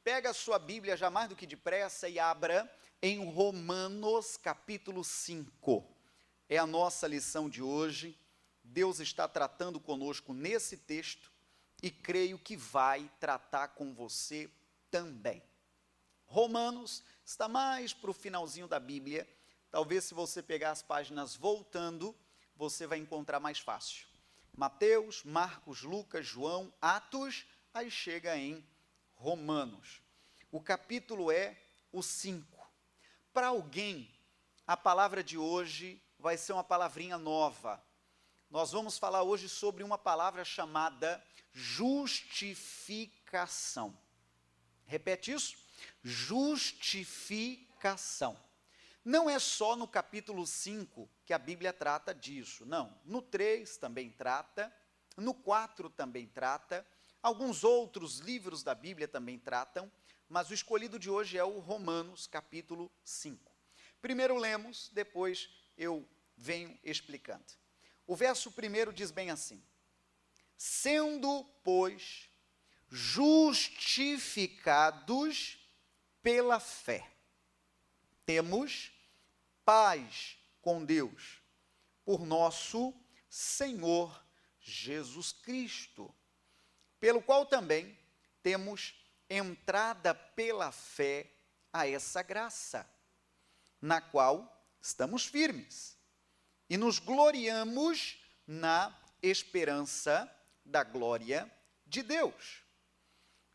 Pega a sua Bíblia já mais do que depressa e abra em Romanos capítulo 5. É a nossa lição de hoje. Deus está tratando conosco nesse texto e creio que vai tratar com você também. Romanos está mais para o finalzinho da Bíblia. Talvez se você pegar as páginas voltando, você vai encontrar mais fácil. Mateus, Marcos, Lucas, João, Atos, aí chega em Romanos. O capítulo é o 5. Para alguém, a palavra de hoje vai ser uma palavrinha nova. Nós vamos falar hoje sobre uma palavra chamada justificação. Repete isso? Justificação. Não é só no capítulo 5 que a Bíblia trata disso, não. No 3 também trata, no 4 também trata, alguns outros livros da Bíblia também tratam, mas o escolhido de hoje é o Romanos, capítulo 5. Primeiro lemos, depois eu venho explicando. O verso primeiro diz bem assim: sendo, pois, justificados pela fé, temos paz com Deus, por nosso Senhor Jesus Cristo, pelo qual também temos entrada pela fé a essa graça, na qual estamos firmes, e nos gloriamos na esperança da glória de Deus.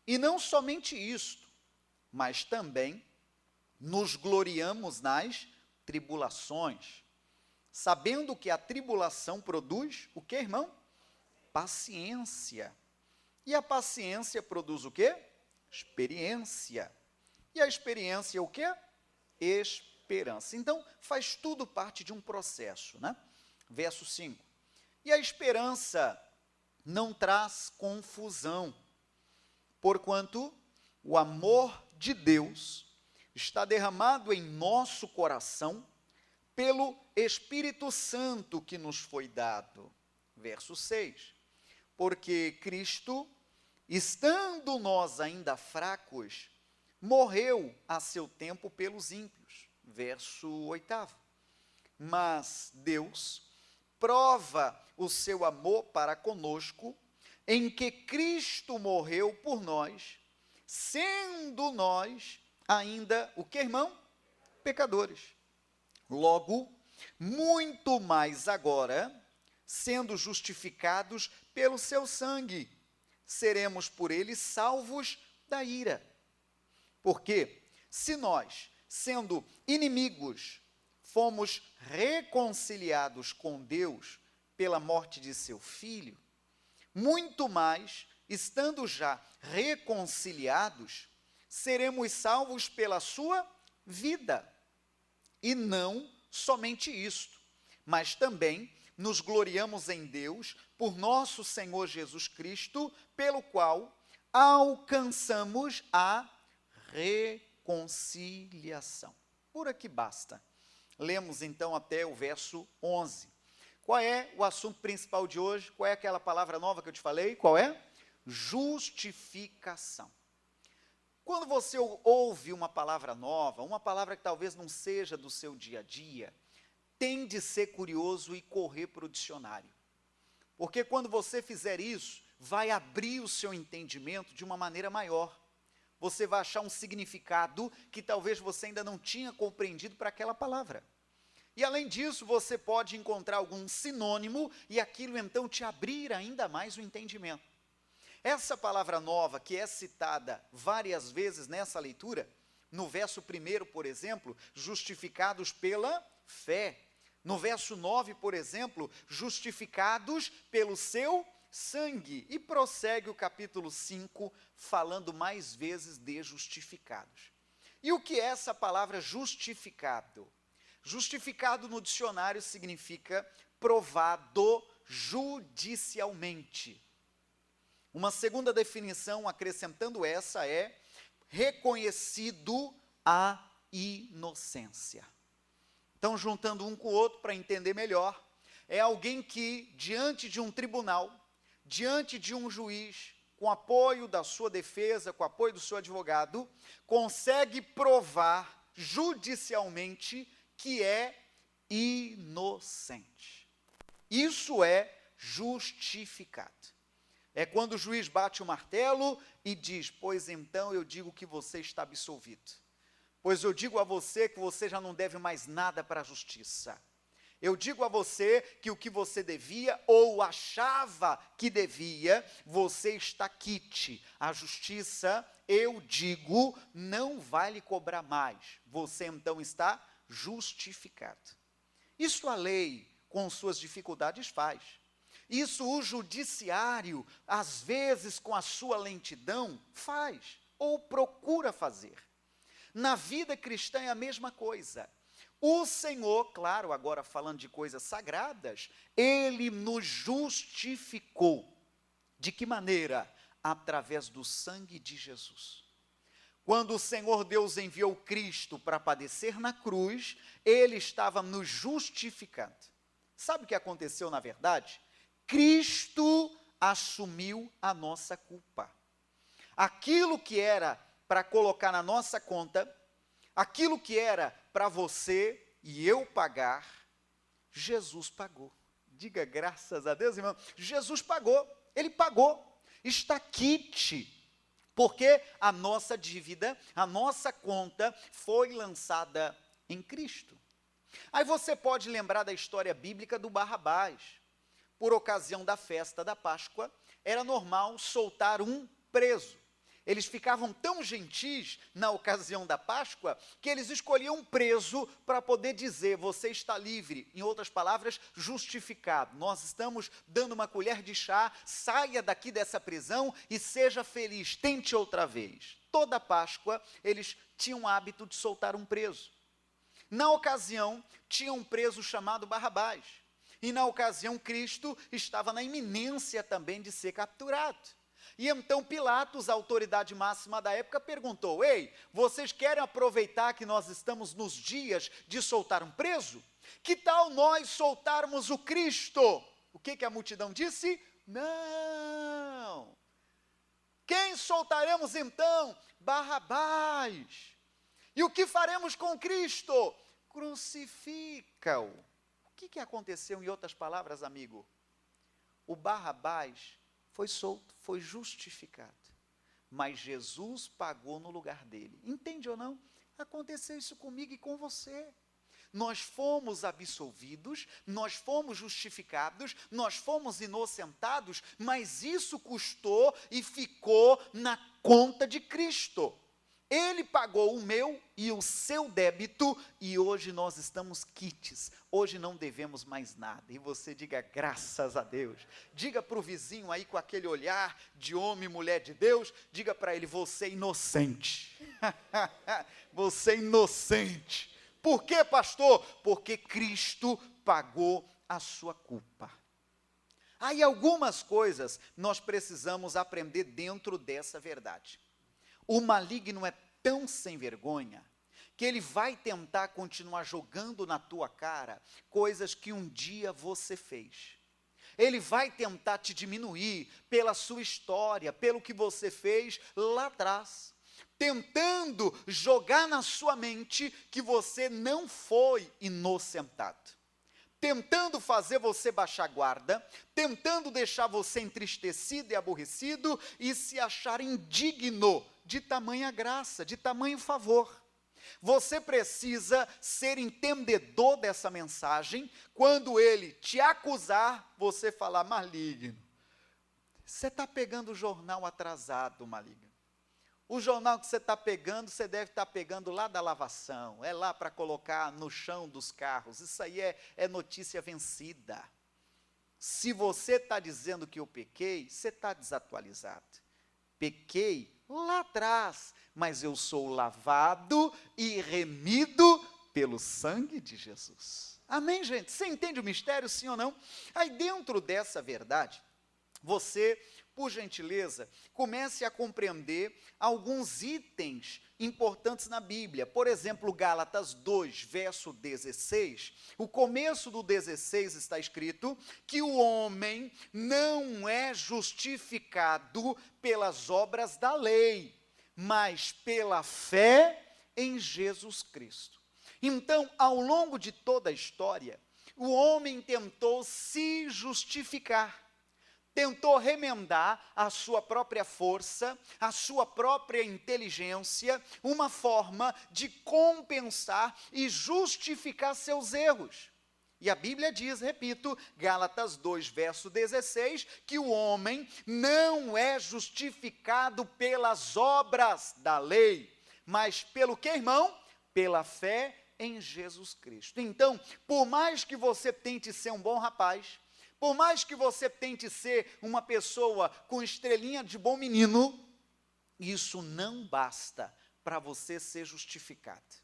E não somente isto, mas também nos gloriamos nas tribulações, sabendo que a tribulação produz o que, irmão? Paciência. E a paciência produz o quê? Experiência. E a experiência é o quê? Esperança. Então, faz tudo parte de um processo, né? Verso 5. E a esperança não traz confusão, porquanto o amor de Deus está derramado em nosso coração pelo Espírito Santo que nos foi dado. Verso 6. Porque Cristo, estando nós ainda fracos, morreu a seu tempo pelos ímpios. Verso 8. Mas Deus prova o seu amor para conosco, em que Cristo morreu por nós, sendo nós ainda, o que, irmão? Pecadores. Logo, muito mais agora, sendo justificados pelo seu sangue, seremos por ele salvos da ira. Porque se nós, sendo inimigos, fomos reconciliados com Deus pela morte de seu Filho, muito mais, estando já reconciliados, seremos salvos pela sua vida. E não somente isto, mas também nos gloriamos em Deus por nosso Senhor Jesus Cristo, pelo qual alcançamos a reconciliação. Por aqui basta. Lemos então até o verso 11. Qual é o assunto principal de hoje? Qual é aquela palavra nova que eu te falei? Qual é? Justificação. Quando você ouve uma palavra nova, uma palavra que talvez não seja do seu dia a dia, tem de ser curioso e correr para o dicionário. Porque quando você fizer isso, vai abrir o seu entendimento de uma maneira maior. Você vai achar um significado que talvez você ainda não tinha compreendido para aquela palavra. E além disso, você pode encontrar algum sinônimo e aquilo então te abrir ainda mais o entendimento. Essa palavra nova que é citada várias vezes nessa leitura, no verso 1, por exemplo, justificados pela fé. No verso 9, por exemplo, justificados pelo seu sangue. E prossegue o capítulo 5, falando mais vezes de justificados. E o que é essa palavra justificado? Justificado no dicionário significa provado judicialmente. Uma segunda definição, acrescentando essa, é reconhecido a inocência. Então, juntando um com o outro para entender melhor, é alguém que, diante de um tribunal, diante de um juiz, com apoio da sua defesa, com apoio do seu advogado, consegue provar judicialmente que é inocente. Isso é justificado. É quando o juiz bate o martelo e diz: pois então eu digo que você está absolvido. Pois eu digo a você que você já não deve mais nada para a justiça. Eu digo a você que o que você devia ou achava que devia, você está quite. A justiça, eu digo, não vai lhe cobrar mais. Você então está justificado. Isso a lei, com suas dificuldades, faz. Isso o judiciário, às vezes com a sua lentidão, faz ou procura fazer. Na vida cristã é a mesma coisa. O Senhor, claro, agora falando de coisas sagradas, Ele nos justificou. De que maneira? Através do sangue de Jesus. Quando o Senhor Deus enviou Cristo para padecer na cruz, Ele estava nos justificando. Sabe o que aconteceu na verdade? Cristo assumiu a nossa culpa. Aquilo que era para colocar na nossa conta, aquilo que era para você e eu pagar, Jesus pagou. Diga graças a Deus, irmão. Jesus pagou, Ele pagou, está quite, porque a nossa dívida, a nossa conta foi lançada em Cristo. Aí você pode lembrar da história bíblica do Barrabás. Por ocasião da festa da Páscoa, era normal soltar um preso. Eles ficavam tão gentis na ocasião da Páscoa, que eles escolhiam um preso para poder dizer: você está livre. Em outras palavras, justificado. Nós estamos dando uma colher de chá, saia daqui dessa prisão e seja feliz, tente outra vez. Toda Páscoa, eles tinham o hábito de soltar um preso. Na ocasião, tinha um preso chamado Barrabás. E na ocasião, Cristo estava na iminência também de ser capturado. E então Pilatos, a autoridade máxima da época, perguntou: ei, vocês querem aproveitar que nós estamos nos dias de soltar um preso? Que tal nós soltarmos o Cristo? O que a multidão disse? Não. Quem soltaremos então? Barrabás. E o que faremos com Cristo? Crucifica-o. O que aconteceu, em outras palavras, amigo? O Barrabás foi solto, foi justificado, mas Jesus pagou no lugar dele. Entende ou não? Aconteceu isso comigo e com você. Nós fomos absolvidos, nós fomos justificados, nós fomos inocentados, mas isso custou e ficou na conta de Cristo. Ele pagou o meu e o seu débito, e hoje nós estamos quites, hoje não devemos mais nada. E você diga graças a Deus. Diga para o vizinho aí com aquele olhar de homem e mulher de Deus, diga para ele: você é inocente. Você é inocente. Por quê, pastor? Porque Cristo pagou a sua culpa. Aí algumas coisas nós precisamos aprender dentro dessa verdade. O maligno é tão sem vergonha que ele vai tentar continuar jogando na tua cara coisas que um dia você fez. Ele vai tentar te diminuir pela sua história, pelo que você fez lá atrás, tentando jogar na sua mente que você não foi inocentado, tentando fazer você baixar a guarda, tentando deixar você entristecido e aborrecido e se achar indigno de tamanha graça, de tamanho favor. Você precisa ser entendedor dessa mensagem. Quando ele te acusar, você falar: maligno, você está pegando o jornal atrasado, maligno. O jornal que você está pegando, você deve estar pegando lá da lavação, é lá para colocar no chão dos carros. Isso aí é notícia vencida. Se você está dizendo que eu pequei, você está desatualizado. Pequei lá atrás, mas eu sou lavado e remido pelo sangue de Jesus. Amém, gente? Você entende o mistério, sim ou não? Aí dentro dessa verdade, você por gentileza, comece a compreender alguns itens importantes na Bíblia. Por exemplo, Gálatas 2, verso 16. O começo do 16 está escrito que o homem não é justificado pelas obras da lei, mas pela fé em Jesus Cristo. Então, ao longo de toda a história, o homem tentou se justificar, tentou remendar a sua própria força, a sua própria inteligência, uma forma de compensar e justificar seus erros. E a Bíblia diz, repito, Gálatas 2, verso 16, que o homem não é justificado pelas obras da lei, mas pelo que, irmão? Pela fé em Jesus Cristo. Então, por mais que você tente ser um bom rapaz, por mais que você tente ser uma pessoa com estrelinha de bom menino, isso não basta para você ser justificado.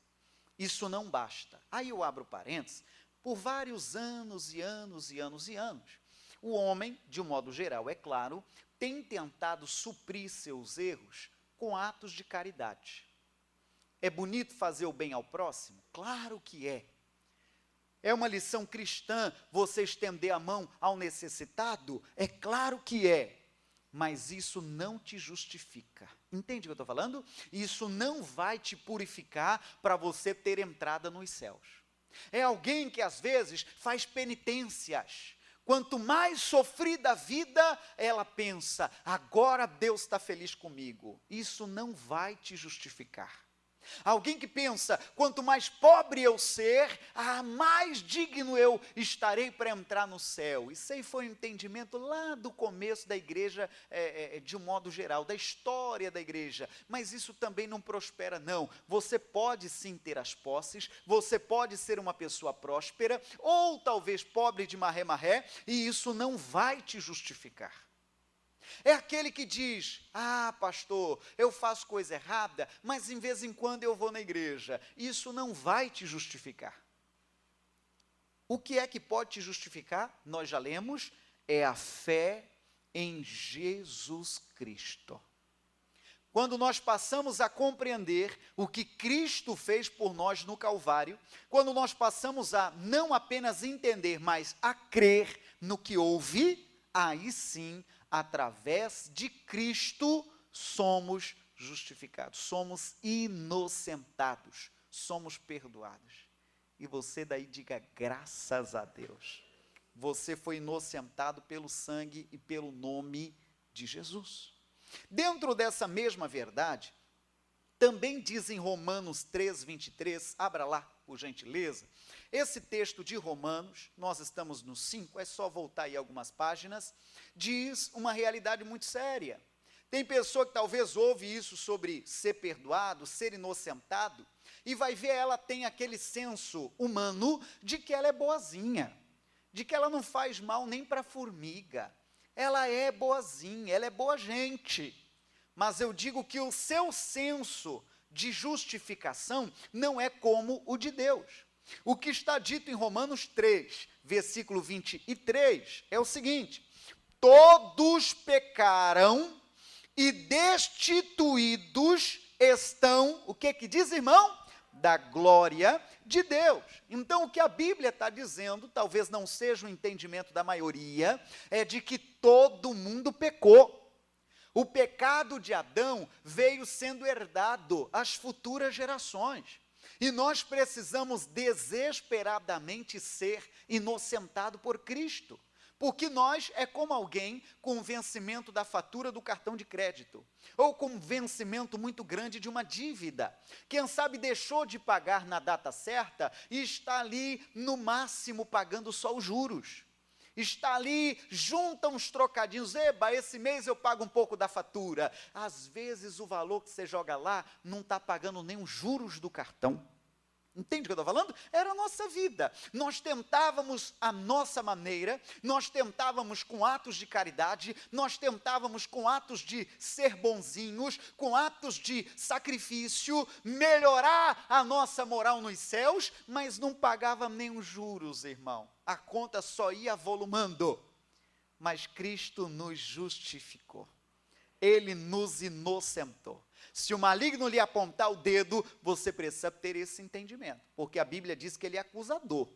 Isso não basta. Aí eu abro parênteses, por vários anos e anos e anos e anos, o homem, de um modo geral, é claro, tem tentado suprir seus erros com atos de caridade. É bonito fazer o bem ao próximo? Claro que é. É uma lição cristã você estender a mão ao necessitado? É claro que é. Mas isso não te justifica. Entende o que eu estou falando? Isso não vai te purificar para você ter entrada nos céus. É alguém que às vezes faz penitências. Quanto mais sofrida a vida, ela pensa, agora Deus está feliz comigo. Isso não vai te justificar. Alguém que pensa, quanto mais pobre eu ser, mais digno eu estarei para entrar no céu. Isso aí foi um entendimento lá do começo da igreja, de um modo geral, da história da igreja. Mas isso também não prospera, não. Você pode sim ter as posses, você pode ser uma pessoa próspera, ou talvez pobre de marré-marré, e isso não vai te justificar. É aquele que diz, pastor, eu faço coisa errada, mas em vez em quando eu vou na igreja. Isso não vai te justificar. O que é que pode te justificar? Nós já lemos, é a fé em Jesus Cristo. Quando nós passamos a compreender o que Cristo fez por nós no Calvário, quando nós passamos a não apenas entender, mas a crer no que houve, aí sim, através de Cristo, somos justificados, somos inocentados, somos perdoados. E você daí diga, graças a Deus, você foi inocentado pelo sangue e pelo nome de Jesus. Dentro dessa mesma verdade, também diz em Romanos 3, 23, abra lá, por gentileza, esse texto de Romanos, nós estamos no 5, é só voltar aí algumas páginas, diz uma realidade muito séria. Tem pessoa que talvez ouve isso sobre ser perdoado, ser inocentado, e vai ver ela tem aquele senso humano de que ela é boazinha, de que ela não faz mal nem para formiga, ela é boazinha, ela é boa gente. Mas eu digo que o seu senso de justificação não é como o de Deus. O que está dito em Romanos 3, versículo 23, é o seguinte: todos pecaram e destituídos estão, o que diz, irmão? Da glória de Deus. Então, o que a Bíblia está dizendo, talvez não seja o entendimento da maioria, é de que todo mundo pecou. O pecado de Adão veio sendo herdado às futuras gerações. E nós precisamos desesperadamente ser inocentado por Cristo. Porque nós é como alguém com o vencimento da fatura do cartão de crédito, ou com um vencimento muito grande de uma dívida. Quem sabe deixou de pagar na data certa e está ali, no máximo, pagando só os juros. Está ali, junta uns trocadinhos, esse mês eu pago um pouco da fatura. Às vezes o valor que você joga lá não está pagando nem os juros do cartão. Entende o que eu estou falando? Era a nossa vida. Nós tentávamos a nossa maneira, nós tentávamos com atos de caridade, nós tentávamos com atos de ser bonzinhos, com atos de sacrifício, melhorar a nossa moral nos céus, mas não pagava nem os juros, irmão. A conta só ia avolumando. mas Cristo nos justificou. Ele nos inocentou. Se o maligno lhe apontar o dedo, você precisa ter esse entendimento, porque a Bíblia diz que ele é acusador.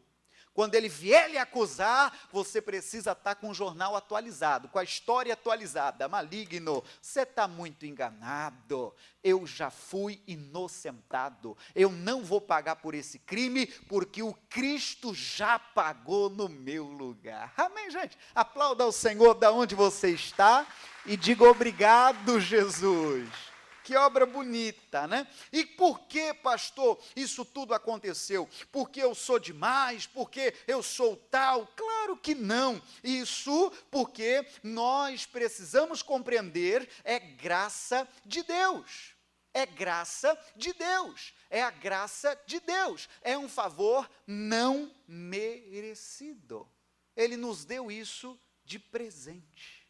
Quando ele vier lhe acusar, você precisa estar com o jornal atualizado, com a história atualizada. Maligno, você está muito enganado. Eu já fui inocentado. Eu não vou pagar por esse crime, porque o Cristo já pagou no meu lugar. Amém, gente? Aplauda ao Senhor da onde você está e diga obrigado, Jesus. Que obra bonita, né? E por que, pastor, isso tudo aconteceu? Porque eu sou demais? Porque eu sou tal? Claro que não. Isso porque nós precisamos compreender, é graça de Deus. É graça de Deus. É a graça de Deus. É um favor não merecido. Ele nos deu isso de presente.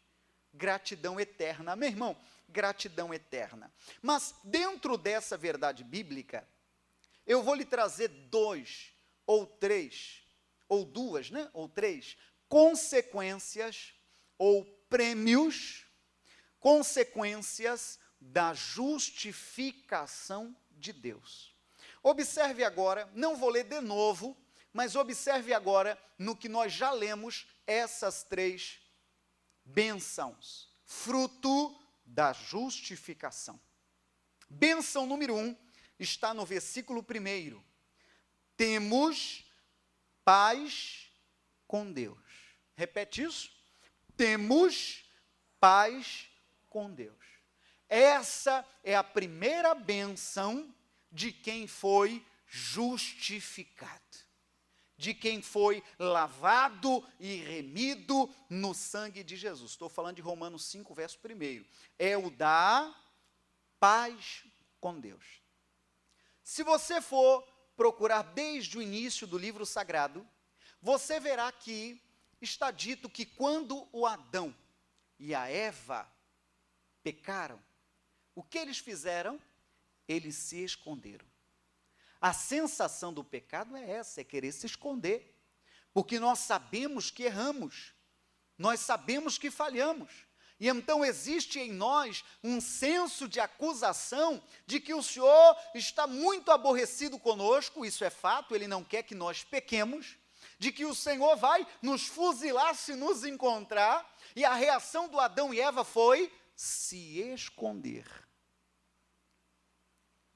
Gratidão eterna. Meu irmão, gratidão eterna. Mas dentro dessa verdade bíblica, eu vou lhe trazer duas ou três consequências ou prêmios, consequências da justificação de Deus. Observe agora, não vou ler de novo, mas observe agora no que nós já lemos essas três bênçãos, fruto da justificação. Bênção número 1 está no versículo 1. Temos paz com Deus. Repete isso. Temos paz com Deus. Essa é a primeira bênção de quem foi justificado, de quem foi lavado e remido no sangue de Jesus. Estou falando de Romanos 5, verso 1. É o da paz com Deus. Se você for procurar desde o início do livro sagrado, você verá que está dito que quando o Adão e a Eva pecaram, o que eles fizeram? Eles se esconderam. A sensação do pecado é essa, é querer se esconder, porque nós sabemos que erramos, nós sabemos que falhamos, e então existe em nós um senso de acusação, de que o Senhor está muito aborrecido conosco, isso é fato, Ele não quer que nós pequemos, de que o Senhor vai nos fuzilar se nos encontrar, e a reação do Adão e Eva foi se esconder.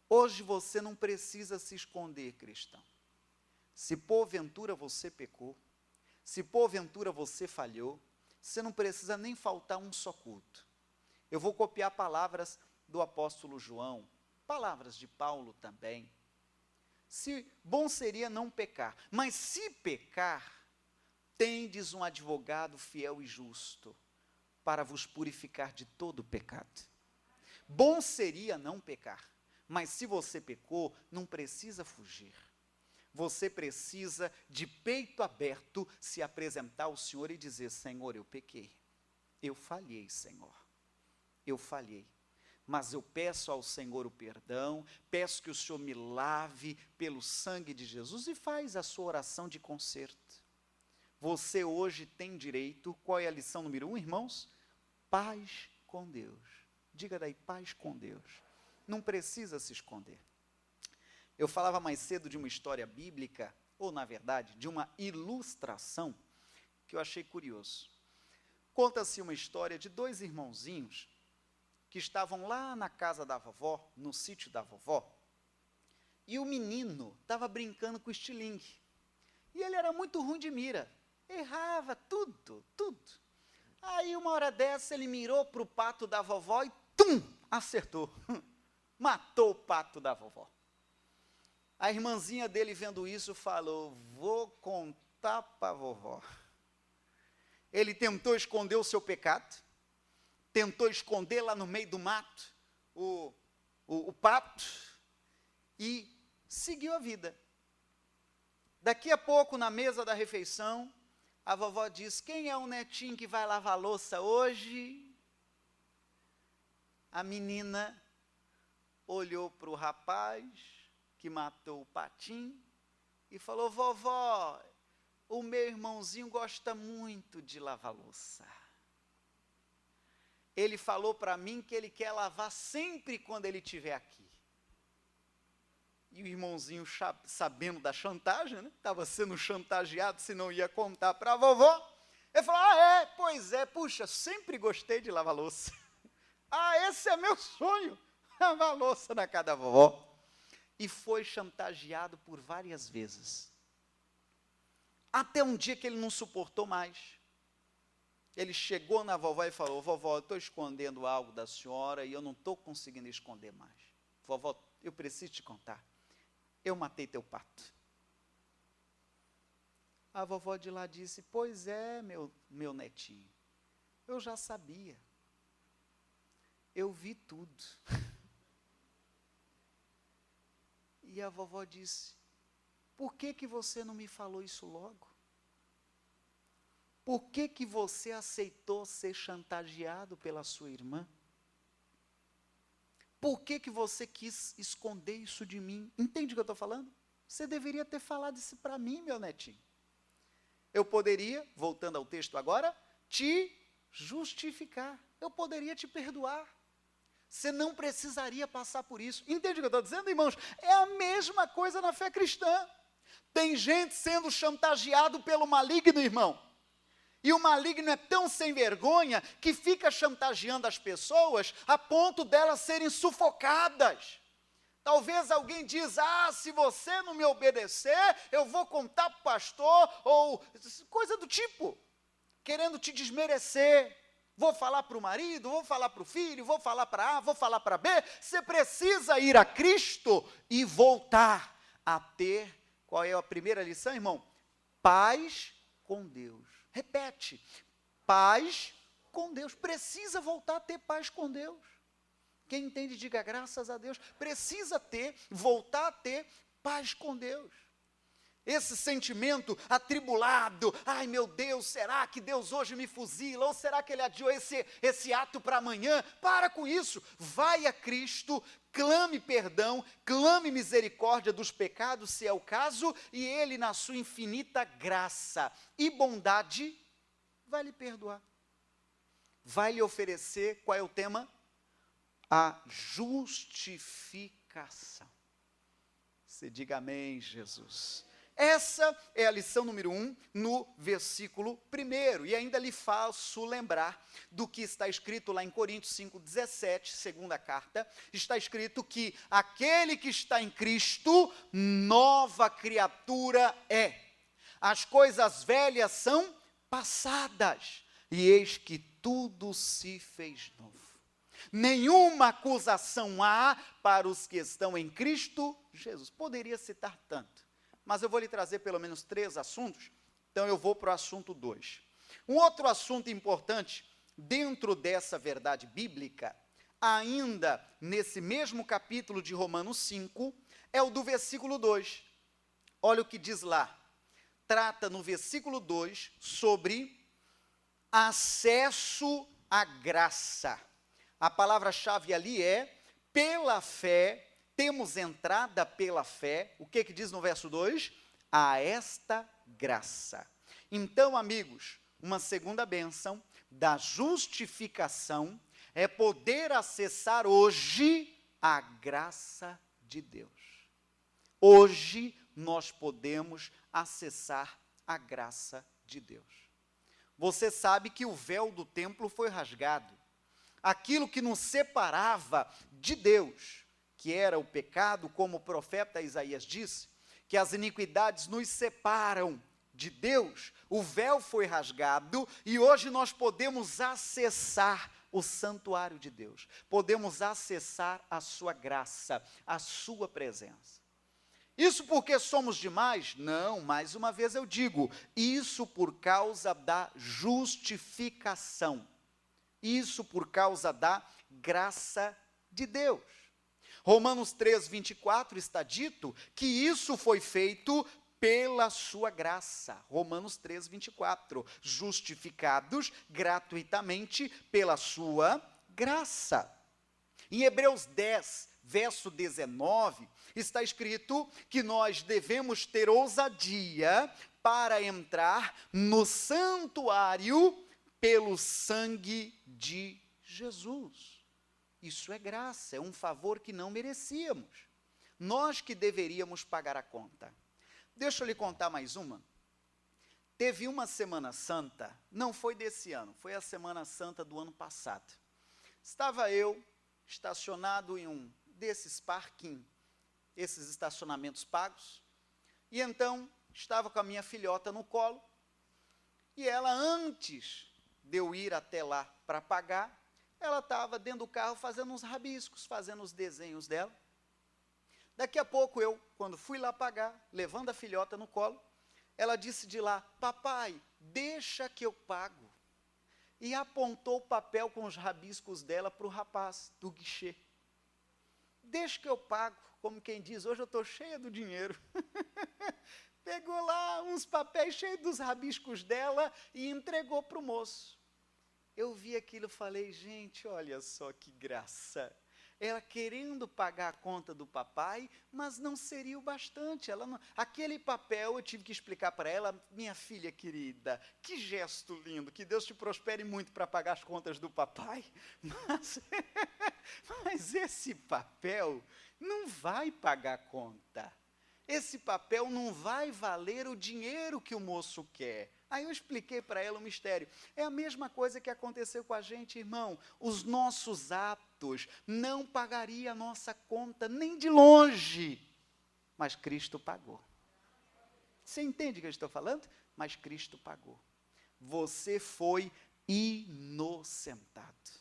Hoje você não precisa se esconder, cristão. Se porventura você pecou, se porventura você falhou, você não precisa nem faltar um só culto. Eu vou copiar palavras do apóstolo João, palavras de Paulo também. Bom seria não pecar, mas se pecar, tendes um advogado fiel e justo, para vos purificar de todo pecado. Bom seria não pecar. Mas se você pecou, não precisa fugir. Você precisa, de peito aberto, se apresentar ao Senhor e dizer: Senhor, eu pequei. Eu falhei, Senhor. Eu falhei. Mas eu peço ao Senhor o perdão, peço que o Senhor me lave pelo sangue de Jesus e faz a sua oração de conserto. Você hoje tem direito, qual é a lição número 1, irmãos? Paz com Deus. Diga daí, paz com Deus. Não precisa se esconder. Eu falava mais cedo de uma história bíblica, ou na verdade, de uma ilustração, que eu achei curioso. Conta-se uma história de dois irmãozinhos, que estavam lá na casa da vovó, no sítio da vovó, e o menino estava brincando com o estilingue, e ele era muito ruim de mira, errava tudo. Aí uma hora dessa ele mirou para o pato da vovó e acertou. Matou o pato da vovó. A irmãzinha dele, vendo isso, falou: vou contar para a vovó. Ele tentou esconder o seu pecado, tentou esconder lá no meio do mato o pato e seguiu a vida. Daqui a pouco, na mesa da refeição, a vovó diz: quem é o netinho que vai lavar a louça hoje? A menina olhou para o rapaz que matou o patinho e falou: vovó, o meu irmãozinho gosta muito de lavar louça. ele falou para mim que ele quer lavar sempre quando ele estiver aqui. E o irmãozinho, sabendo da chantagem, né? Estava sendo chantageado, se não ia contar para a vovó. Ele falou, pois é, puxa, sempre gostei de lavar louça. Esse é meu sonho, lavar louça na casa da vovó. E foi chantageado por várias vezes. Até um dia que ele não suportou mais. Ele chegou na vovó e falou, vovó, eu estou escondendo algo da senhora e eu não estou conseguindo esconder mais. Vovó, eu preciso te contar. Eu matei teu pato. A vovó de lá disse, pois é, meu netinho, eu já sabia. Eu vi tudo. E a vovó disse, por que você não me falou isso logo? Por que você aceitou ser chantageado pela sua irmã? Por que você quis esconder isso de mim? Entende o que eu estou falando? Você deveria ter falado isso para mim, meu netinho. Eu poderia, voltando ao texto agora, te justificar. Eu poderia te perdoar. Você não precisaria passar por isso. Entende o que eu estou dizendo, irmãos? É a mesma coisa na fé cristã. Tem gente sendo chantageado pelo maligno, irmão. E o maligno é tão sem vergonha que fica chantageando as pessoas a ponto delas serem sufocadas. Talvez alguém diz, se você não me obedecer, eu vou contar para o pastor, ou coisa do tipo, querendo te desmerecer. Vou falar para o marido, vou falar para o filho, vou falar para A, vou falar para B. Você precisa ir a Cristo e voltar a ter, qual é a primeira lição, irmão? Paz com Deus. Repete, paz com Deus. Precisa voltar a ter paz com Deus. Quem entende, diga graças a Deus. Precisa voltar a ter paz com Deus. Esse sentimento atribulado, ai meu Deus, será que Deus hoje me fuzila? Ou será que Ele adiou esse ato para amanhã? Para com isso, vai a Cristo, clame perdão, clame misericórdia dos pecados, se é o caso, e Ele, na sua infinita graça e bondade, vai lhe perdoar. Vai lhe oferecer, qual é o tema? A justificação. Você diga amém, Jesus. Essa é a lição número 1, no versículo 1, e ainda lhe faço lembrar do que está escrito lá em Coríntios 5,17, segunda carta, está escrito que aquele que está em Cristo, nova criatura é. As coisas velhas são passadas, e eis que tudo se fez novo. Nenhuma acusação há para os que estão em Cristo Jesus. Poderia citar tanto, mas eu vou lhe trazer pelo menos 3 assuntos, então eu vou para o assunto 2. Um outro assunto importante, dentro dessa verdade bíblica, ainda nesse mesmo capítulo de Romanos 5, é o do versículo 2. Olha o que diz lá. Trata no versículo 2 sobre acesso à graça. A palavra-chave ali é, pela fé, temos entrada pela fé, o que diz no verso 2? A esta graça. Então, amigos, uma segunda bênção da justificação é poder acessar hoje a graça de Deus. Hoje nós podemos acessar a graça de Deus. Você sabe que o véu do templo foi rasgado. Aquilo que nos separava de Deus, que era o pecado, como o profeta Isaías disse, que as iniquidades nos separam de Deus, o véu foi rasgado e hoje nós podemos acessar o santuário de Deus, podemos acessar a sua graça, a sua presença. Isso porque somos demais? Não, mais uma vez eu digo, isso por causa da justificação. Isso por causa da graça de Deus. Romanos 3, 24 está dito que isso foi feito pela sua graça. Romanos 3, 24. Justificados gratuitamente pela sua graça. Em Hebreus 10, verso 19, está escrito que nós devemos ter ousadia para entrar no santuário pelo sangue de Jesus. Isso é graça, é um favor que não merecíamos. Nós que deveríamos pagar a conta. Deixa eu lhe contar mais uma. Teve uma Semana Santa, não foi desse ano, foi a Semana Santa do ano passado. Estava eu estacionado em um desses parquinhos, esses estacionamentos pagos, e então estava com a minha filhota no colo, e ela, antes de eu ir até lá para pagar, ela estava dentro do carro fazendo uns rabiscos, fazendo os desenhos dela. Daqui a pouco eu, quando fui lá pagar, levando a filhota no colo, ela disse de lá: papai, deixa que eu pago. E apontou o papel com os rabiscos dela para o rapaz do guichê. Deixa que eu pago, como quem diz, hoje eu estou cheia do dinheiro. Pegou lá uns papéis cheios dos rabiscos dela e entregou para o moço. Eu vi aquilo e falei: gente, olha só que graça. Ela querendo pagar a conta do papai, mas não seria o bastante. Aquele papel, eu tive que explicar para ela: minha filha querida, que gesto lindo, que Deus te prospere muito para pagar as contas do papai. Mas esse papel não vai pagar a conta. Esse papel não vai valer o dinheiro que o moço quer. Aí eu expliquei para ela o mistério. É a mesma coisa que aconteceu com a gente, irmão. Os nossos atos não pagariam a nossa conta, nem de longe. Mas Cristo pagou. Você entende o que eu estou falando? Mas Cristo pagou. Você foi inocentado.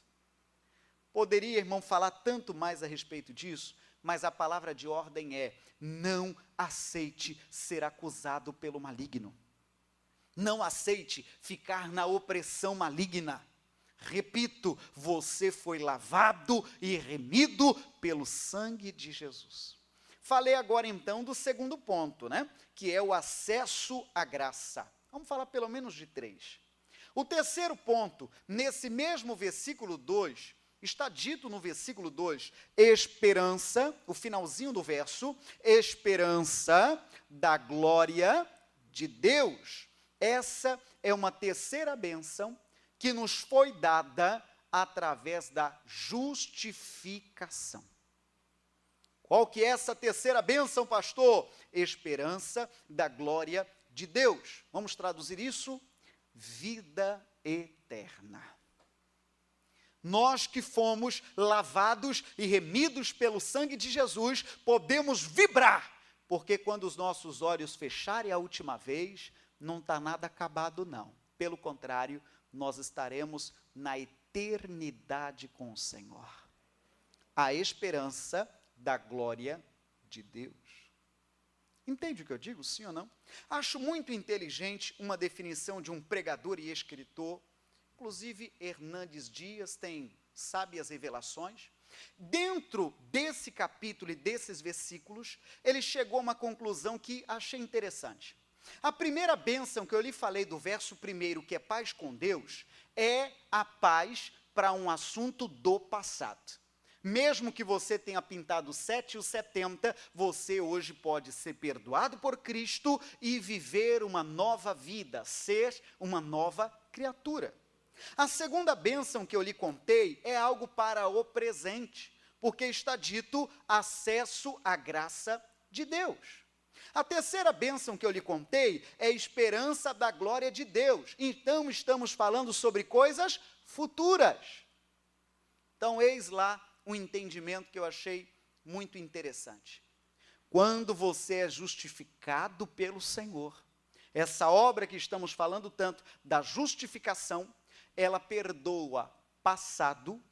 Poderia, irmão, falar tanto mais a respeito disso, mas a palavra de ordem é: não aceite ser acusado pelo maligno. Não aceite ficar na opressão maligna. Repito, você foi lavado e remido pelo sangue de Jesus. Falei agora então do segundo ponto, né? Que é o acesso à graça. Vamos falar pelo menos de 3. O terceiro ponto, nesse mesmo versículo 2, está dito no versículo 2, esperança, o finalzinho do verso, esperança da glória de Deus. Essa é uma terceira bênção que nos foi dada através da justificação. Qual que é essa terceira bênção, pastor? Esperança da glória de Deus. Vamos traduzir isso? Vida eterna. Nós que fomos lavados e remidos pelo sangue de Jesus, podemos vibrar, porque quando os nossos olhos fecharem a última vez, não está nada acabado não. Pelo contrário, nós estaremos na eternidade com o Senhor. A esperança da glória de Deus. Entende o que eu digo, sim ou não? Acho muito inteligente uma definição de um pregador e escritor, inclusive Hernandes Dias tem sábias revelações. Dentro desse capítulo e desses versículos, ele chegou a uma conclusão que achei interessante. A primeira bênção que eu lhe falei do verso 1, que é paz com Deus, é a paz para um assunto do passado. Mesmo que você tenha pintado 7 ou 70, você hoje pode ser perdoado por Cristo e viver uma nova vida, ser uma nova criatura. A segunda bênção que eu lhe contei é algo para o presente, porque está dito acesso à graça de Deus. A terceira bênção que eu lhe contei é esperança da glória de Deus. Então, estamos falando sobre coisas futuras. Então, eis lá um entendimento que eu achei muito interessante. Quando você é justificado pelo Senhor, essa obra que estamos falando tanto da justificação, ela perdoa passado,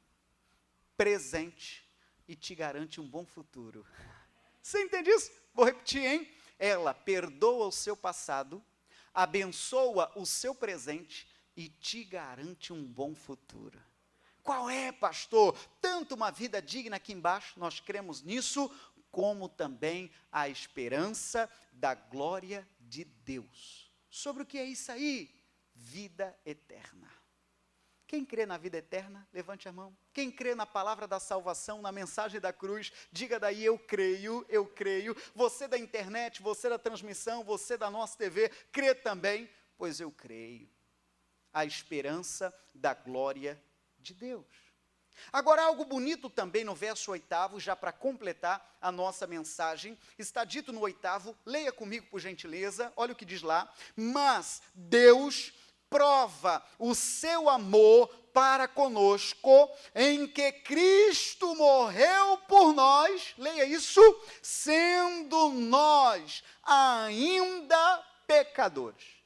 presente e te garante um bom futuro. Você entende isso? Vou repetir, hein? Ela perdoa o seu passado, abençoa o seu presente e te garante um bom futuro. Qual é, pastor? Tanto uma vida digna aqui embaixo, nós cremos nisso, como também a esperança da glória de Deus. Sobre o que é isso aí? Vida eterna. Quem crê na vida eterna, levante a mão. Quem crê na palavra da salvação, na mensagem da cruz, diga daí: eu creio, eu creio. Você da internet, você da transmissão, você da nossa TV, crê também? Pois eu creio. A esperança da glória de Deus. Agora, algo bonito também no verso 8º, já para completar a nossa mensagem, está dito no 8º, leia comigo por gentileza, olha o que diz lá: mas Deus prova o seu amor para conosco, em que Cristo morreu por nós, leia isso, sendo nós ainda pecadores.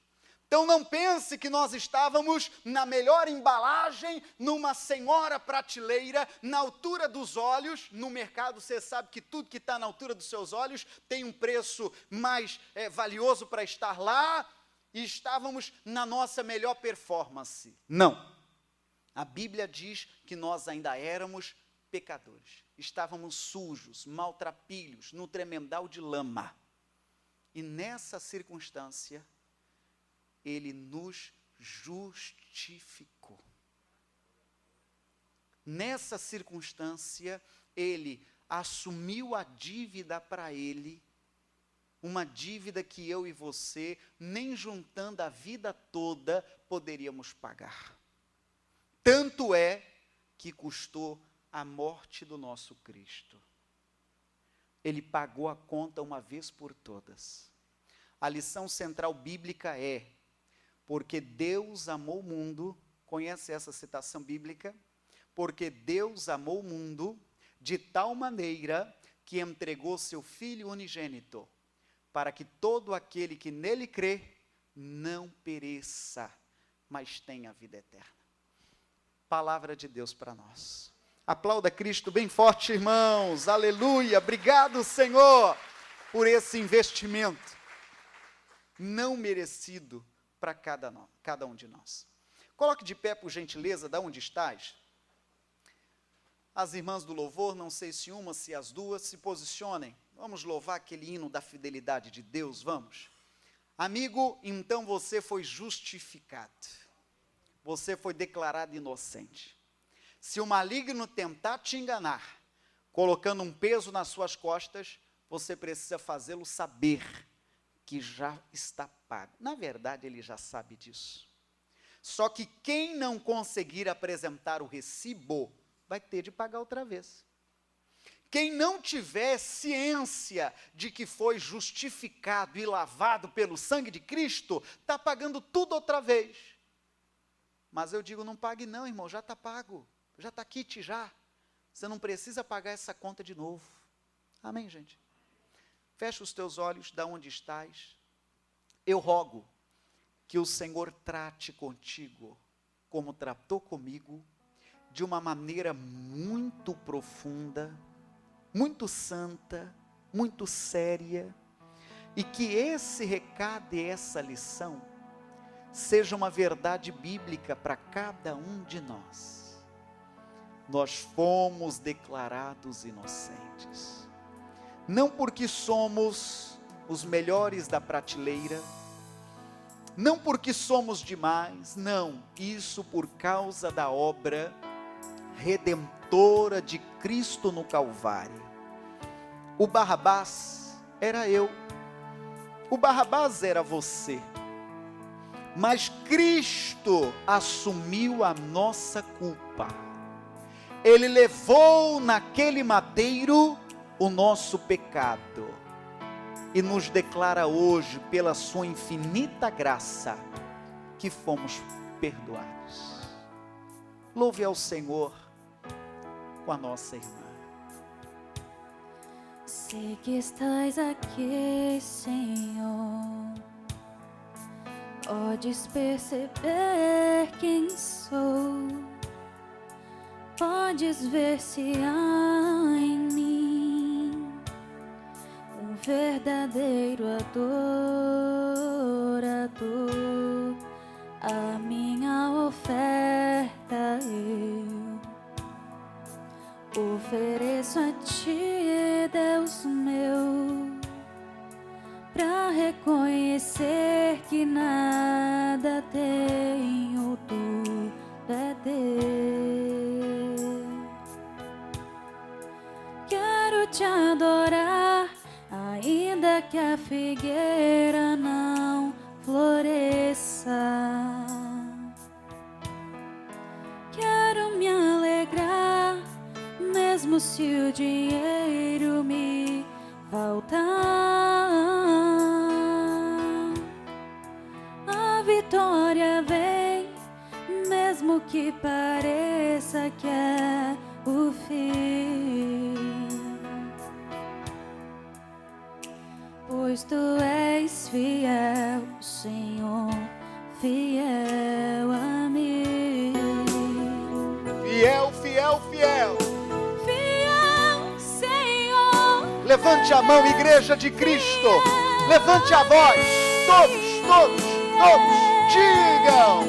Então não pense que nós estávamos na melhor embalagem, numa senhora prateleira, na altura dos olhos. No mercado você sabe que tudo que está na altura dos seus olhos tem um preço mais valioso para estar lá, e estávamos na nossa melhor performance. Não. A Bíblia diz que nós ainda éramos pecadores. Estávamos sujos, maltrapilhos, no tremedal de lama. E nessa circunstância, Ele nos justificou. Nessa circunstância, Ele assumiu a dívida para Ele, uma dívida que eu e você, nem juntando a vida toda, poderíamos pagar. Tanto é que custou a morte do nosso Cristo. Ele pagou a conta uma vez por todas. A lição central bíblica é: porque Deus amou o mundo, conhece essa citação bíblica? Porque Deus amou o mundo de tal maneira que entregou seu Filho unigênito, para que todo aquele que nele crê não pereça, mas tenha vida eterna. Palavra de Deus para nós. Aplauda Cristo bem forte, irmãos. Aleluia. Obrigado, Senhor, por esse investimento não merecido para cada um de nós. Coloque de pé, por gentileza, da onde estás. As irmãs do louvor, não sei se uma, se as duas, se posicionem. Vamos louvar aquele hino da fidelidade de Deus, vamos. Amigo, então você foi justificado. Você foi declarado inocente. Se o maligno tentar te enganar, colocando um peso nas suas costas, você precisa fazê-lo saber que já está pago. Na verdade, ele já sabe disso. Só que quem não conseguir apresentar o recibo, vai ter de pagar outra vez. Quem não tiver ciência de que foi justificado e lavado pelo sangue de Cristo, está pagando tudo outra vez. Mas eu digo, não pague não, irmão, já está pago. Já está quite já. Você não precisa pagar essa conta de novo. Amém, gente? Fecha os teus olhos, da onde estás. Eu rogo que o Senhor trate contigo, como tratou comigo, de uma maneira muito profunda, muito santa, muito séria, e que esse recado e essa lição seja uma verdade bíblica para cada um de nós. Nós fomos declarados inocentes, não porque somos os melhores da prateleira, não porque somos demais, não, isso por causa da obra redentora de Cristo no Calvário. O Barrabás era eu, o Barrabás era você, mas Cristo assumiu a nossa culpa. Ele levou naquele madeiro o nosso pecado e nos declara hoje, pela sua infinita graça, que fomos perdoados. Louve ao Senhor com a nossa irmã. Sei que estás aqui, Senhor. Podes perceber quem sou. Podes ver se há em mim um verdadeiro adorador. A minha oferta eu ofereço a ti, Deus meu, pra reconhecer que nada tenho, tudo é teu. Quero te adorar, ainda que a figueira não floresça. Quero me alegrar mesmo se o dinheiro me faltar, a vitória vem, mesmo que pareça que é o fim. Pois tu és fiel, Senhor, fiel a mim. Fiel, fiel, fiel. Fiel, Senhor. Levante a mão, igreja de Cristo. Levante a voz. Todos digam.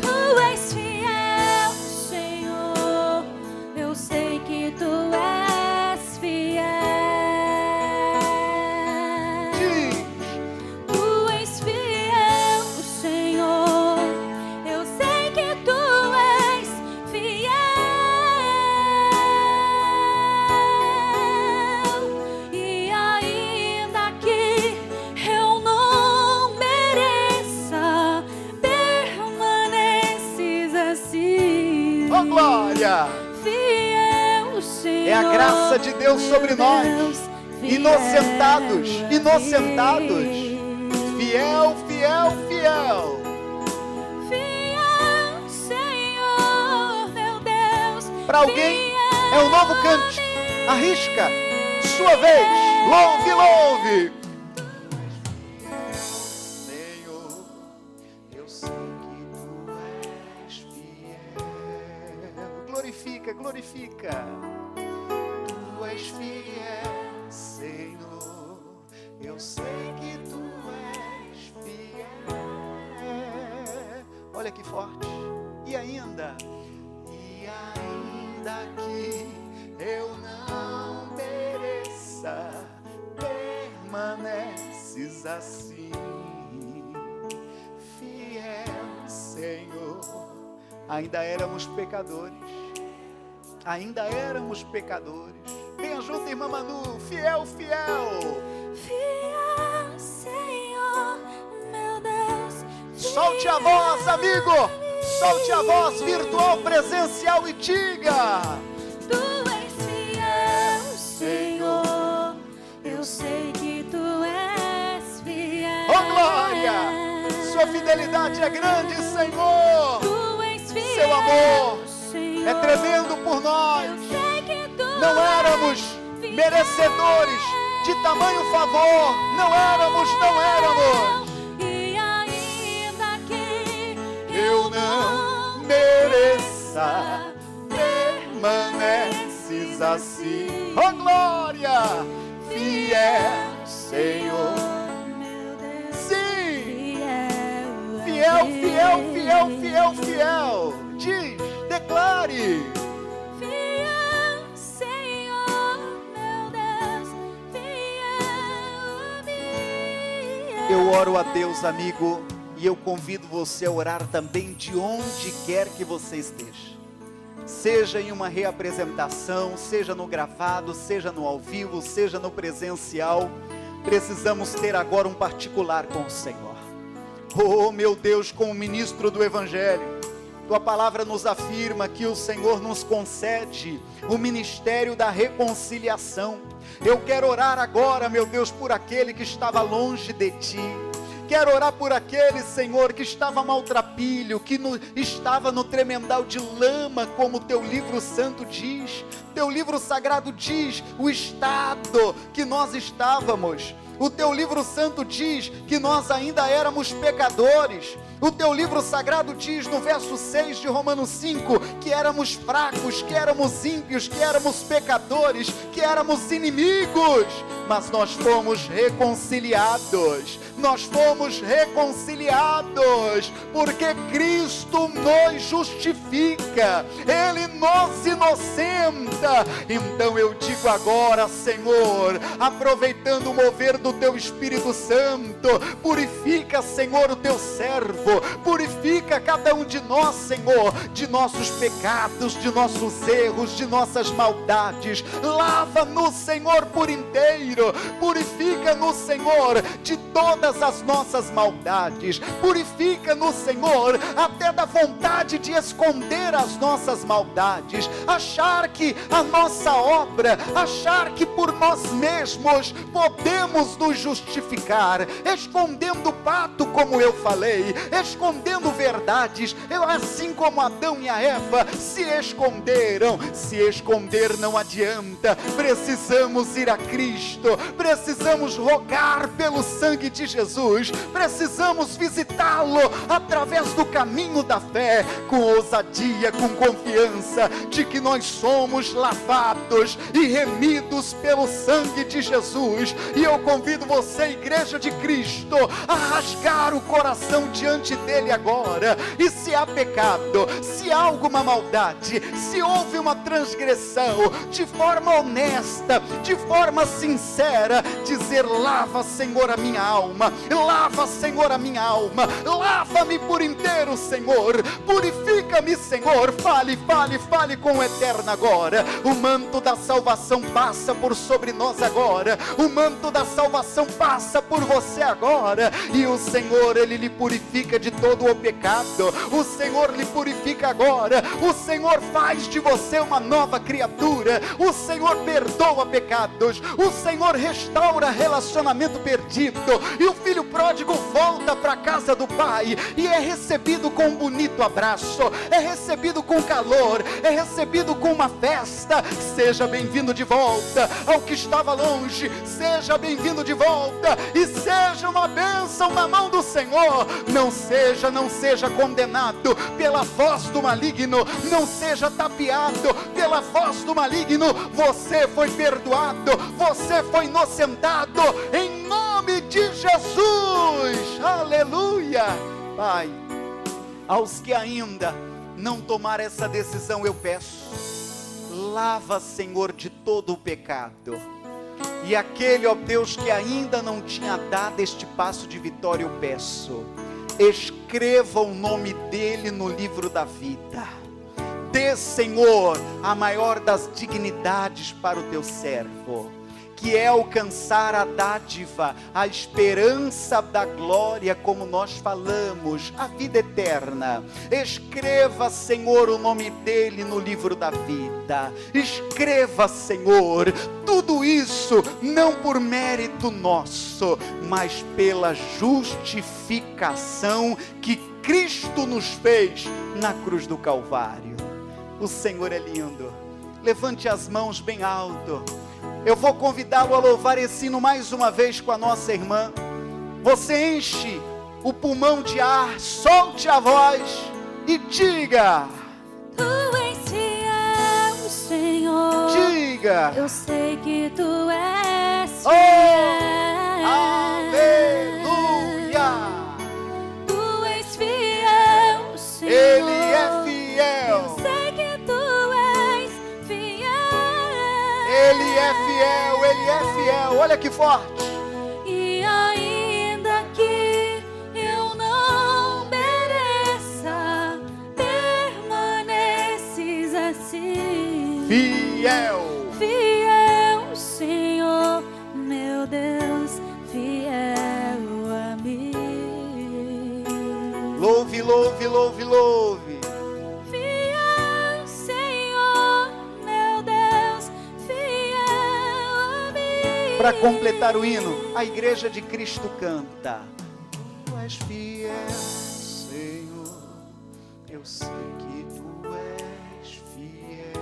Tu és fiel, Senhor. Eu sei que tu és fiel. Diz. Tu és fiel, Senhor. Eu sei que tu és fiel. E ainda que eu não mereça, permaneces assim. Oh, glória! Fiel, Senhor. É a graça de Deus sobre nós. Inocentados. Fiel, fiel, fiel. Fiel, Senhor, meu Deus. Para alguém é um novo cântico. Arrisca. Sua vez. Louve. Senhor, eu sei que tu és fiel. Glorifica. Tu és fiel, Senhor. Eu sei que tu és fiel. Olha que forte. E ainda que eu não mereça, permaneces assim, fiel, Senhor. Ainda éramos pecadores. Venha junto, irmã Manu. Fiel. Fiel, Senhor, meu Deus. Solte a voz, amigo. Solte a voz virtual, presencial e diga. Tu és fiel, Senhor. Eu sei que tu és fiel. Oh, glória! Sua fidelidade é grande, Senhor. Tu és fiel, Seu amor Senhor. é tremendo por nós. Eu sei que tu Não éramos és merecedores de tamanho favor. Não éramos. E ainda que Eu não mereça, permaneces assim. Oh, glória! Fiel, Senhor. meu Deus. Sim! Fiel. Diz, declare. Fiel, Senhor, meu Deus. Fiel a mim. Eu oro a Deus, amigo, e eu convido você a orar também de onde quer que você esteja. Seja em uma reapresentação, seja no gravado, seja no ao vivo, seja no presencial. Precisamos ter agora um particular com o Senhor. Oh, meu Deus, como ministro do Evangelho, Tua palavra nos afirma que o Senhor nos concede o ministério da reconciliação. Eu quero orar agora, meu Deus, por aquele que estava longe de Ti. Quero orar por aquele, Senhor, que estava maltrapilho, que estava no tremendal de lama, como Teu livro santo diz. Teu livro sagrado diz o estado que nós estávamos. O Teu livro santo diz que nós ainda éramos pecadores. O Teu livro sagrado diz no verso 6 de Romanos 5 que éramos fracos, que éramos ímpios, que éramos pecadores, que éramos inimigos. Mas nós fomos reconciliados. Nós fomos reconciliados porque Cristo nos justifica. Ele nos inocenta. Então eu digo agora, Senhor, aproveitando o mover do Teu Espírito Santo, purifica, Senhor, o Teu servo. Purifica cada um de nós, Senhor, de nossos pecados, de nossos erros, de nossas maldades. Lava-nos, Senhor, por inteiro. Purifica purifica-nos, Senhor, de todas as nossas maldades, purifica-nos, Senhor, até da vontade de esconder as nossas maldades, achar que a nossa obra, achar que por nós mesmos podemos nos justificar, escondendo o pato, como eu falei, escondendo verdades, assim como Adão e a Eva se esconderam. Se esconder não adianta, precisamos ir a Cristo, precisamos rogar pelo sangue de Jesus, precisamos visitá-lo através do caminho da fé, com ousadia, com confiança de que nós somos lavados e remidos pelo sangue de Jesus. E eu convido você, Igreja de Cristo, a rasgar o coração diante dele agora, e se há pecado, se há alguma maldade, se houve uma transgressão, de forma honesta, de forma sincera, dizer: lava, Senhor, a minha alma, lava, Senhor, a minha alma, lava-me por inteiro, Senhor, purifica-me, Senhor. Fale com o Eterno agora. O manto da salvação passa por sobre nós agora, o manto da salvação passa por você agora, e o Senhor, Ele lhe purifica de todo o pecado, o Senhor lhe purifica agora, o Senhor faz de você uma nova criatura, o Senhor perdoa pecados, o Senhor restaura relacionamento perdido, e o filho pródigo volta para a casa do pai, e é recebido com um bonito abraço, é recebido com calor, é recebido com uma festa. Seja bem-vindo de volta ao que estava longe, seja bem-vindo de volta, e seja uma bênção na mão do Senhor. Não seja condenado pela voz do maligno, não seja tapeado pela voz do maligno. Você foi perdoado, você foi inocentado, em nome de Jesus. Aleluia. Pai, aos que ainda não tomaram essa decisão, eu peço: lava, Senhor, de todo o pecado. E aquele, ó Deus, que ainda não tinha dado este passo de vitória, eu peço: escreva o nome dele no livro da vida. Dê, Senhor, a maior das dignidades para o teu servo, que é alcançar a dádiva, a esperança da glória, como nós falamos, a vida eterna. Escreva, Senhor, o nome dele no livro da vida. Escreva, Senhor, tudo isso não por mérito nosso, mas pela justificação que Cristo nos fez na cruz do Calvário. O Senhor é lindo. Levante as mãos bem alto. Eu vou convidá-lo a louvar esse hino mais uma vez com a nossa irmã. Você enche o pulmão de ar, solte a voz e diga: Tu és fiel, Senhor. Diga: eu sei que Tu és oh, fiel. aleluia. Tu és fiel, Senhor. Ele é fiel. Eu sei que Tu és fiel. Ele é fiel, Ele é fiel. Olha que forte. E ainda que eu não mereça, permaneces assim. Fiel. Fiel, Senhor, meu Deus, fiel a mim. Louve, louve, louve, louve. Fiel, Senhor, meu Deus, fiel a mim. Para completar o hino, a Igreja de Cristo canta: Tu és fiel, Senhor, eu sei que Tu és fiel.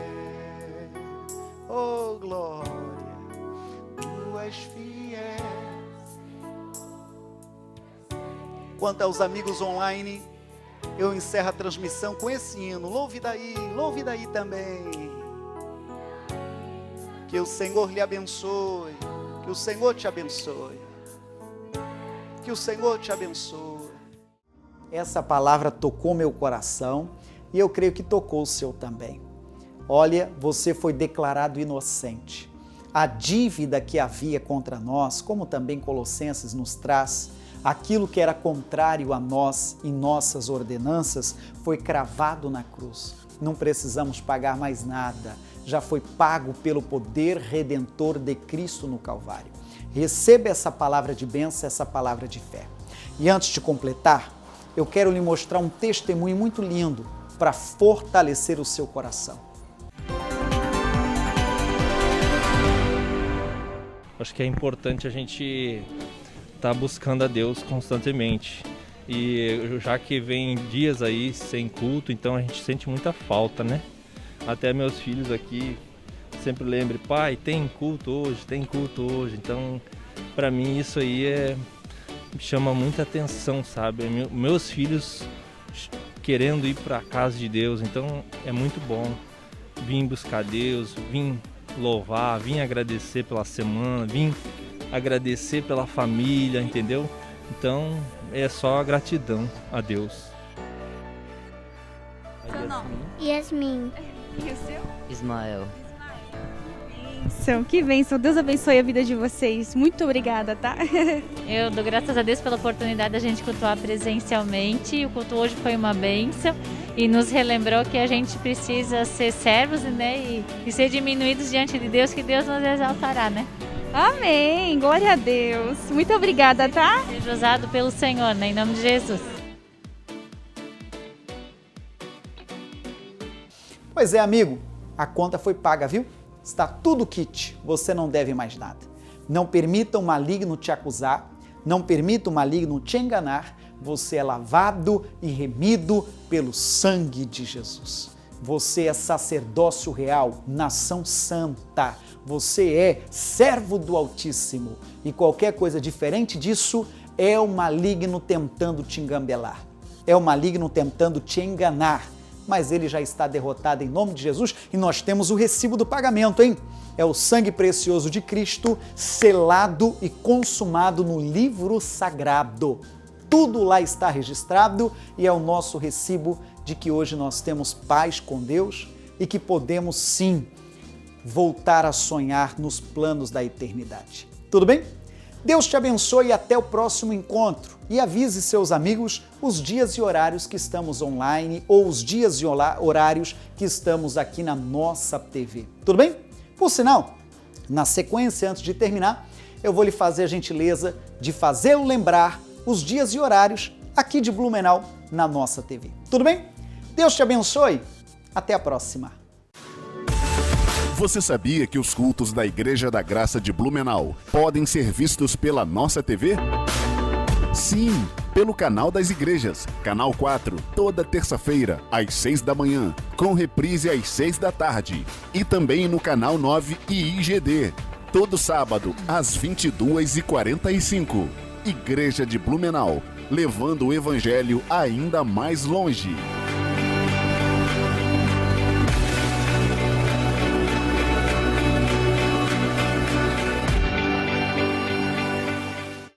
Oh, glória, Tu és fiel. Quanto aos amigos online, eu encerro a transmissão com esse hino. Louve daí também. Que o Senhor lhe abençoe. Que o Senhor te abençoe. Que o Senhor te abençoe. Essa palavra tocou meu coração e eu creio que tocou o seu também. Olha, você foi declarado inocente. A dívida que havia contra nós, como também Colossenses nos traz, aquilo que era contrário a nós em nossas ordenanças, foi cravado na cruz. Não precisamos pagar mais nada. Já foi pago pelo poder redentor de Cristo no Calvário. Receba essa palavra de bênção, essa palavra de fé. E antes de completar, eu quero lhe mostrar um testemunho muito lindo para fortalecer o seu coração. Acho que é importante a gente estar buscando a Deus constantemente. E já que vem dias aí sem culto, então a gente sente muita falta, né? Até meus filhos aqui sempre lembram, pai, tem culto hoje, tem culto hoje. Então, para mim isso aí me chama muita atenção, sabe? Meus filhos querendo ir para a casa de Deus, então é muito bom vir buscar Deus, vir louvar, vim agradecer pela semana, vim agradecer pela família, entendeu? Então é só gratidão a Deus. Seu nome? Yasmin. E o seu? Ismael. Que bênção. Deus abençoe a vida de vocês. Muito obrigada, tá? Eu dou graças a Deus pela oportunidade da gente cultuar presencialmente. O culto hoje foi uma bênção e nos relembrou que a gente precisa ser servos, né? E ser diminuídos diante de Deus, que Deus nos exaltará, né? Amém. Glória a Deus. Muito obrigada, tá? Seja usado pelo Senhor, né? Em nome de Jesus. Pois é, amigo, a conta foi paga, viu? Está tudo kit, você não deve mais nada. Não permita o maligno te acusar, não permita o maligno te enganar, você é lavado e remido pelo sangue de Jesus. Você é sacerdócio real, nação santa, você é servo do Altíssimo e qualquer coisa diferente disso é o maligno tentando te engambelar, é o maligno tentando te enganar. Mas ele já está derrotado em nome de Jesus e nós temos o recibo do pagamento, hein? É o sangue precioso de Cristo, selado e consumado no livro sagrado. Tudo lá está registrado e é o nosso recibo de que hoje nós temos paz com Deus e que podemos sim voltar a sonhar nos planos da eternidade. Tudo bem? Deus te abençoe e até o próximo encontro. E avise seus amigos os dias e horários que estamos online ou os dias e horários que estamos aqui na nossa TV. Tudo bem? Por sinal, na sequência, antes de terminar, eu vou lhe fazer a gentileza de fazê-lo lembrar os dias e horários aqui de Blumenau na nossa TV. Tudo bem? Deus te abençoe. Até a próxima. Você sabia que os cultos da Igreja da Graça de Blumenau podem ser vistos pela nossa TV? Sim, pelo canal das igrejas, Canal 4, toda terça-feira, às 6 da manhã, com reprise às 6 da tarde. E também no Canal 9 e IGD, todo sábado, às 22h45. Igreja de Blumenau, levando o Evangelho ainda mais longe.